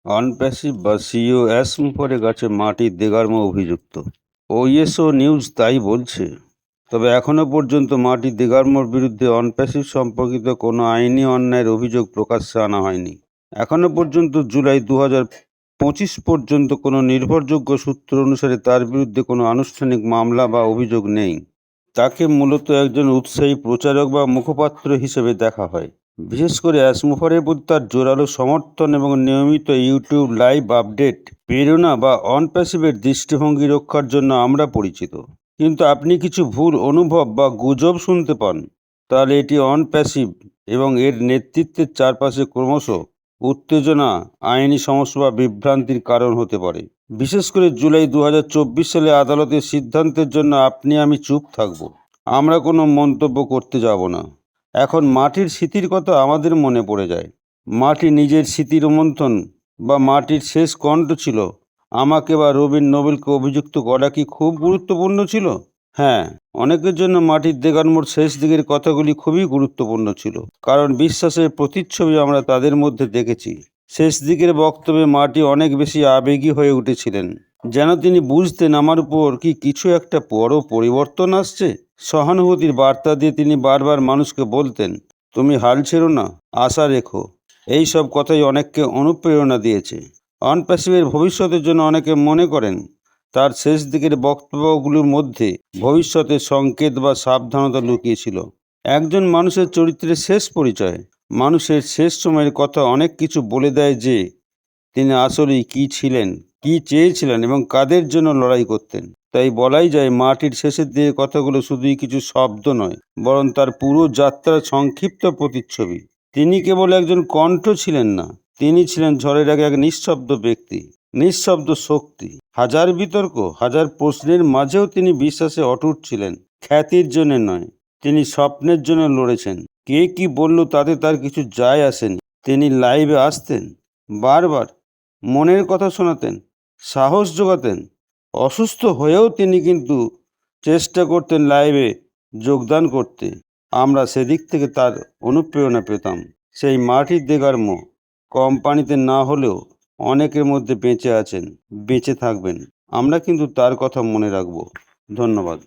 অনপ্যাসিভ বা সিইও অ্যাসমুফারের কাছে মাটির দেগারমা অভিযুক্ত। ওইএসও নিউজ তাই বলছে। তবে এখনও পর্যন্ত মাটির দেগারমার বিরুদ্ধে অনপ্যাসিভ সম্পর্কিত কোনো আইনি অন্যায়ের অভিযোগ প্রকাশ্যে আনা হয়নি। এখনও পর্যন্ত জুলাই 2025 পর্যন্ত কোনো নির্ভরযোগ্য সূত্র অনুসারে তার বিরুদ্ধে কোনো আনুষ্ঠানিক মামলা বা অভিযোগ নেই। তাকে মূলত একজন উৎসাহী প্রচারক বা মুখপাত্র হিসেবে দেখা হয়। বিশেষ করে অ্যাসমুফারের প্রতি তার জোরালো সমর্থন এবং নিয়মিত ইউটিউব লাইভ আপডেট প্রেরণা বা অনপ্যাসিভের দৃষ্টিভঙ্গি রক্ষার জন্য আমরা পরিচিত। কিন্তু আপনি কিছু ভুল অনুভব বা গুজব শুনতে পান, তাহলে এটি অনপ্যাসিভ এবং এর নেতৃত্বের চারপাশে ক্রমশ উত্তেজনা, আইনি সমস্যা বা বিভ্রান্তির কারণ হতে পারে। বিশেষ করে জুলাই 2024 সালে আদালতের সিদ্ধান্তের জন্য আপনি আমি চুপ থাকব। আমরা কোনো মন্তব্য করতে যাব না। এখন মাটির স্মৃতির কথা আমাদের মনে পড়ে যায়। মাটি নিজের স্মৃতির মন্থন বা মাটির শেষ কণ্ঠ ছিল। আমাকে বা রবিন নোবেলকে অভিযুক্ত করা কি খুব গুরুত্বপূর্ণ ছিল? হ্যাঁ, অনেকের জন্য মাটির দেগারমোর শেষ দিকের কথাগুলি খুবই গুরুত্বপূর্ণ ছিল, কারণ বিশ্বাসের প্রতিচ্ছবি আমরা তাদের মধ্যে দেখেছি। শেষ দিকের বক্তব্যে মাটি অনেক বেশি আবেগী হয়ে উঠেছিলেন, যেন তিনি বুঝতেন আমার উপর কি কিছু একটা বড় পরিবর্তন আসছে। সহানুভূতির বার্তা দিয়ে তিনি বারবার মানুষকে বলতেন, তুমি হাল ছেড়ো না, আশা রেখো। এই সব কথাই অনেককে অনুপ্রেরণা দিয়েছে। অনপ্যাসিভের ভবিষ্যতের জন্য অনেকে মনে করেন তার শেষ দিকের বক্তব্যগুলোর মধ্যে ভবিষ্যতের সংকেত বা সাবধানতা লুকিয়েছিল। একজন মানুষের চরিত্রের শেষ পরিচয়, মানুষের শেষ সময়ের কথা অনেক কিছু বলে দেয় যে তিনি আসলেই কী ছিলেন, কী চেয়েছিলেন এবং কাদের জন্য লড়াই করতেন। তাই বলাই যায় মাটির শেষের দিকে কথাগুলো শুধুই কিছু শব্দ নয়, বরং তার পুরো যাত্রার সংক্ষিপ্ত প্রতিচ্ছবি। তিনি কেবল একজন কণ্ঠ ছিলেন না, তিনি ছিলেন ঝড়ের আগে এক নিঃশব্দ ব্যক্তি, নিঃশব্দ শক্তি। হাজার বিতর্ক, হাজার প্রশ্নের মাঝেও তিনি বিশ্বাসে অটুট ছিলেন। খ্যাতির জন্য নয়, তিনি স্বপ্নের জন্য লড়েছেন। কে কি বলল তাতে তার কিছু যায় আসেনি। তিনি লাইভে আসতেন, বারবার মনের কথা শোনাতেন, সাহস জোগাতেন। অসুস্থ হয়েও তিনি কিন্তু চেষ্টা করতেন লাইভে যোগদান করতে। আমরা সেদিক থেকে তার অনুপ্রেরণা পেতাম। সেই মাটির দেগারমো কোম্পানিতে না হলেও অনেকের মধ্যে বেঁচে আছেন, বেঁচে থাকবেন। আমরা কিন্তু তার কথা মনে রাখব। ধন্যবাদ।